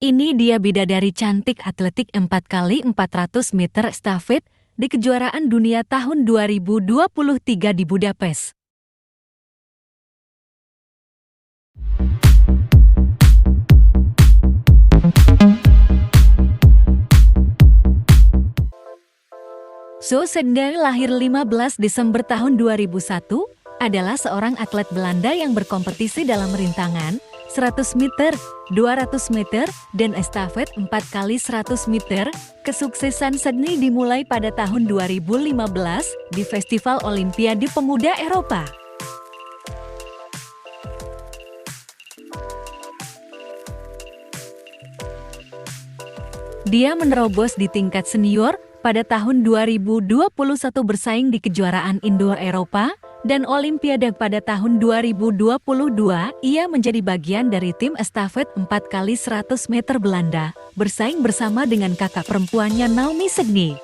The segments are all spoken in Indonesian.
Ini dia bidadari cantik atletik 4x400 meter estafet di kejuaraan dunia tahun 2023 di Budapest. Zo Sedner lahir 15 Desember tahun 2001, adalah seorang atlet Belanda yang berkompetisi dalam rintangan 100 meter, 200 meter, dan estafet 4x100 meter. Kesuksesan Sedner dimulai pada tahun 2015 di Festival Olimpiade Pemuda Eropa. Dia menerobos di tingkat senior pada tahun 2021 bersaing di kejuaraan indoor Eropa dan Olimpiade pada tahun 2022. Ia menjadi bagian dari tim estafet 4x100 meter Belanda, bersaing bersama dengan kakak perempuannya Naomi Sedner.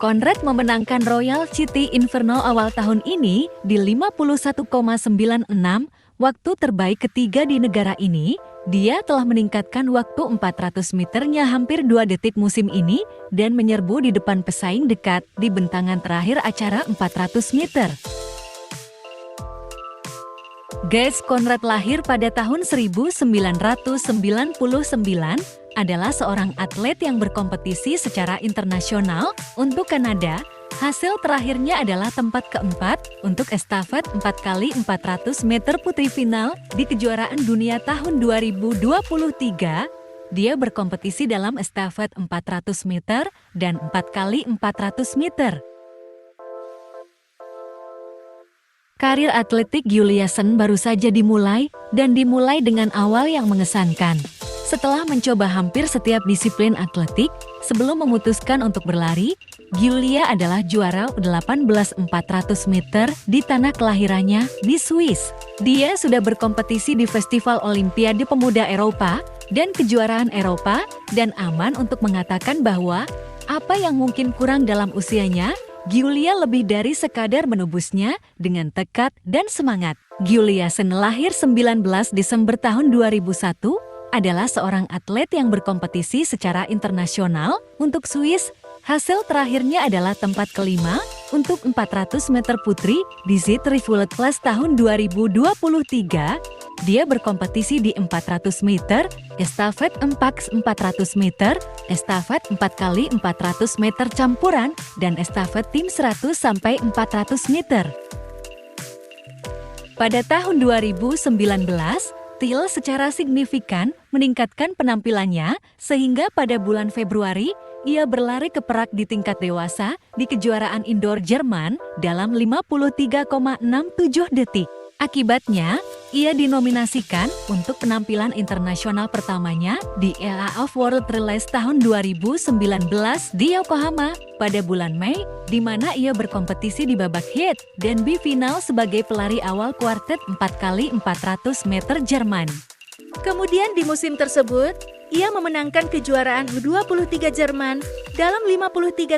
Conrad memenangkan Royal City Inferno awal tahun ini di 51,96, waktu terbaik ketiga di negara ini. Dia telah meningkatkan waktu 400 meternya hampir 2 detik musim ini dan menyerbu di depan pesaing dekat di bentangan terakhir acara 400 meter. Gijs Conrad lahir pada tahun 1999, adalah seorang atlet yang berkompetisi secara internasional untuk Kanada. Hasil terakhirnya adalah tempat keempat untuk estafet 4x400 meter putri final di kejuaraan dunia tahun 2023. Dia berkompetisi dalam estafet 400 meter dan 4x400 meter. Karir atletik Juliasen baru saja dimulai dan dimulai dengan awal yang mengesankan. Setelah mencoba hampir setiap disiplin atletik, sebelum memutuskan untuk berlari, Julia adalah juara 18 400 meter di tanah kelahirannya di Swiss. Dia sudah berkompetisi di Festival Olimpiade Pemuda Eropa dan kejuaraan Eropa dan aman untuk mengatakan bahwa apa yang mungkin kurang dalam usianya, Julia lebih dari sekadar menebusnya dengan tekad dan semangat. Juliasen lahir 19 Desember tahun 2001, adalah seorang atlet yang berkompetisi secara internasional untuk Swiss. Hasil terakhirnya adalah tempat kelima untuk 400 meter putri di Z-Revolt Class tahun 2023. Dia berkompetisi di 400 meter, estafet 4x400 meter, estafet 4x400 meter campuran, dan estafet tim 100-400 meter. Pada tahun 2019, Thiel secara signifikan meningkatkan penampilannya sehingga pada bulan Februari, ia berlari ke Prag di tingkat dewasa di kejuaraan indoor Jerman dalam 53,67 detik. Akibatnya, ia dinominasikan untuk penampilan internasional pertamanya di EA of World Relays tahun 2019 di Yokohama pada bulan Mei, di mana ia berkompetisi di babak heat dan B final sebagai pelari awal kuartet 4x400 meter Jerman. Kemudian di musim tersebut, ia memenangkan kejuaraan U23 Jerman dalam 53,25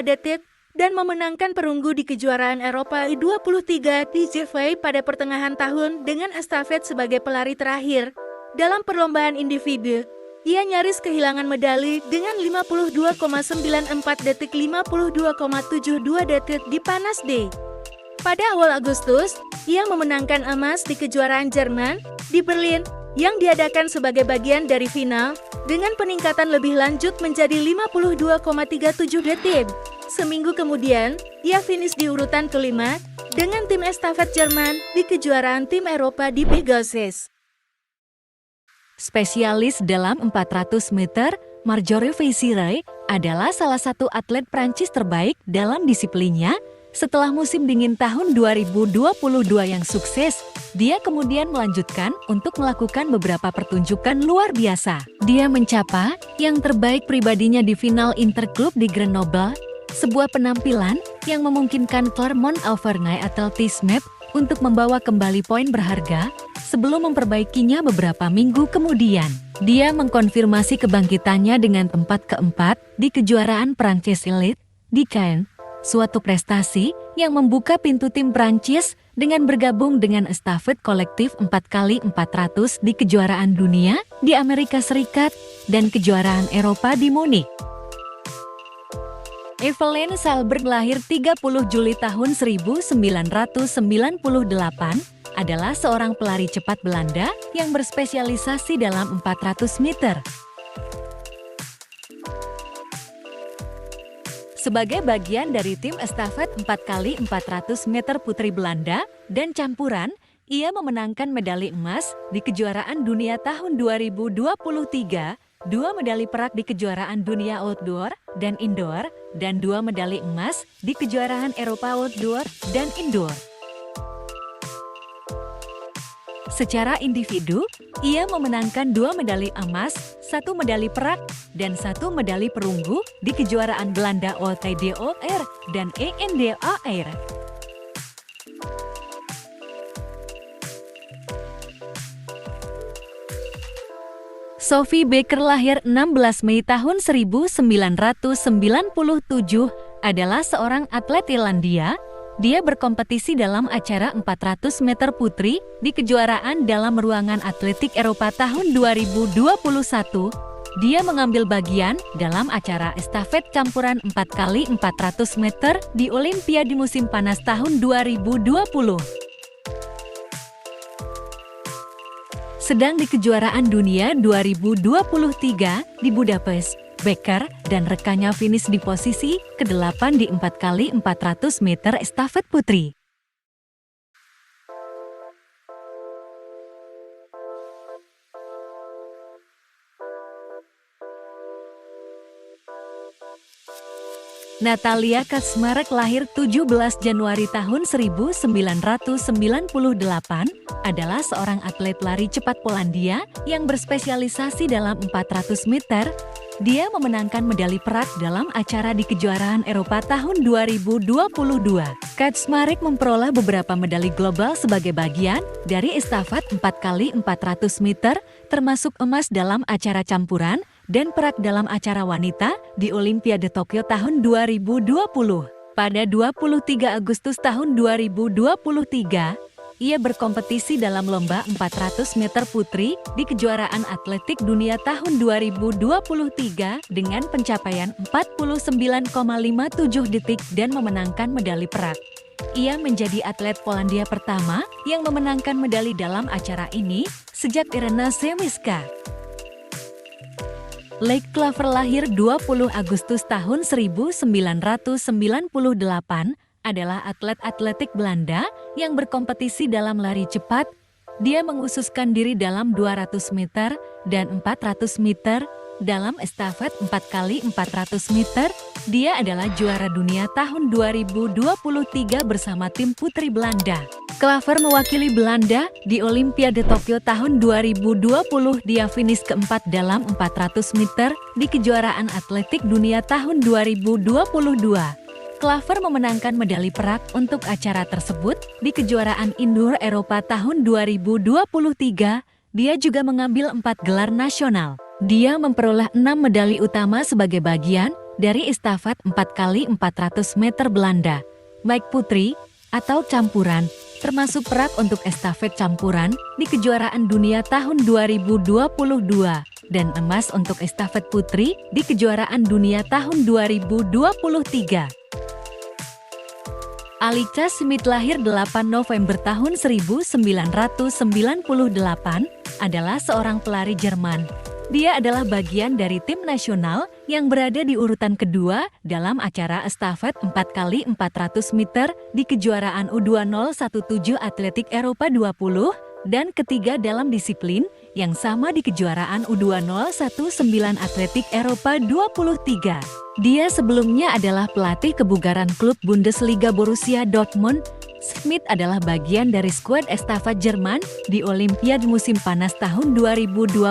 detik dan memenangkan perunggu di kejuaraan Eropa U23 di Givet pada pertengahan tahun dengan estafet sebagai pelari terakhir. Dalam perlombaan individu, ia nyaris kehilangan medali dengan 52,94 detik 52,72 detik di Panas Day. Pada awal Agustus, ia memenangkan emas di kejuaraan Jerman di Berlin yang diadakan sebagai bagian dari final dengan peningkatan lebih lanjut menjadi 52,37 detik. Seminggu kemudian, ia finish di urutan kelima dengan tim estafet Jerman di kejuaraan tim Eropa di Pegasus. Spesialis dalam 400 meter, Marjorie Veissiere adalah salah satu atlet Prancis terbaik dalam disiplinnya. Setelah musim dingin tahun 2022 yang sukses, dia kemudian melanjutkan untuk melakukan beberapa pertunjukan luar biasa. Dia mencapai yang terbaik pribadinya di final interklub di Grenoble, sebuah penampilan yang memungkinkan Clermont-Auvergne Athletic untuk membawa kembali poin berharga sebelum memperbaikinya beberapa minggu kemudian. Dia mengkonfirmasi kebangkitannya dengan tempat keempat di kejuaraan Prancis Elite di Cannes, suatu prestasi yang membuka pintu tim Prancis dengan bergabung dengan estafet kolektif 4x400 di kejuaraan dunia di Amerika Serikat dan kejuaraan Eropa di Munich. Evelien Selberg lahir 30 Juli tahun 1998, adalah seorang pelari cepat Belanda yang berspesialisasi dalam 400 meter. Sebagai bagian dari tim estafet 4x400 meter putri Belanda dan campuran, ia memenangkan medali emas di kejuaraan dunia tahun 2023, 2 medali perak di kejuaraan dunia outdoor dan indoor, dan 2 medali emas di kejuaraan Eropa outdoor dan indoor. Secara individu, ia memenangkan 2 medali emas, 1 medali perak, dan 1 medali perunggu di kejuaraan Belanda OTDOR dan ENDAR. Sophie Baker lahir 16 Mei tahun 1997, adalah seorang atlet Irlandia. Dia berkompetisi dalam acara 400 meter putri di kejuaraan dalam ruangan atletik Eropa tahun 2021. Dia mengambil bagian dalam acara estafet campuran 4x400 meter di Olimpiade musim panas tahun 2020. Sedang di kejuaraan dunia 2023 di Budapest, Baker dan rekannya finish di posisi ke-8 di 4x400 meter estafet putri. Natalia Kaczmarek lahir 17 Januari tahun 1998, adalah seorang atlet lari cepat Polandia yang berspesialisasi dalam 400 meter. Dia memenangkan medali perak dalam acara di kejuaraan Eropa tahun 2022. Kaczmarek memperoleh beberapa medali global sebagai bagian dari estafet 4x400 meter, termasuk emas dalam acara campuran dan perak dalam acara wanita di Olimpiade Tokyo tahun 2020. Pada 23 Agustus tahun 2023, ia berkompetisi dalam lomba 400 meter putri di kejuaraan atletik dunia tahun 2023 dengan pencapaian 49,57 detik dan memenangkan medali perak. Ia menjadi atlet Polandia pertama yang memenangkan medali dalam acara ini sejak Irena Semiska. Lake Clover lahir 20 Agustus tahun 1998, adalah atlet atletik Belanda yang berkompetisi dalam lari cepat. Dia mengususkan diri dalam 200 meter dan 400 meter. Dalam estafet 4x400 meter, dia adalah juara dunia tahun 2023 bersama tim putri Belanda. Clover mewakili Belanda di Olimpiade Tokyo tahun 2020. Dia finish keempat dalam 400 meter di kejuaraan atletik dunia tahun 2022. Clover memenangkan medali perak untuk acara tersebut di kejuaraan indoor Eropa tahun 2023. Dia juga mengambil 4 gelar nasional. Dia memperoleh 6 medali utama sebagai bagian dari estafet 4x400 meter Belanda, baik putri atau campuran, termasuk perak untuk estafet campuran di kejuaraan dunia tahun 2022 dan emas untuk estafet putri di kejuaraan dunia tahun 2023. Alika Schmidt lahir 8 November tahun 1998, adalah seorang pelari Jerman. Dia adalah bagian dari tim nasional yang berada di urutan kedua dalam acara estafet 4x400 meter di kejuaraan U2017 Atletik Eropa 20 dan ketiga dalam disiplin yang sama di kejuaraan U2019 Atletik Eropa 23. Dia sebelumnya adalah pelatih kebugaran klub Bundesliga Borussia Dortmund. Schmidt adalah bagian dari skuad estafet Jerman di Olimpiade musim panas tahun 2020,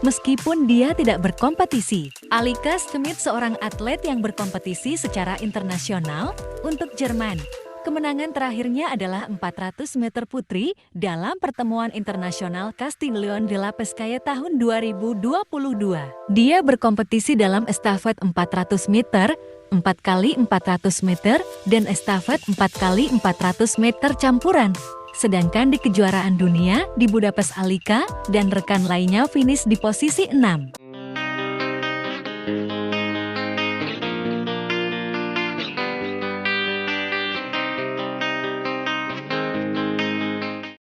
meskipun dia tidak berkompetisi. Alika Schmidt seorang atlet yang berkompetisi secara internasional untuk Jerman. Kemenangan terakhirnya adalah 400 meter putri dalam pertemuan internasional Castellón de la Pesqueira tahun 2022. Dia berkompetisi dalam estafet 400 meter, 4 kali 400 meter, dan estafet 4 kali 400 meter campuran. Sedangkan di kejuaraan dunia di Budapest Alika dan rekan lainnya finish di posisi 6.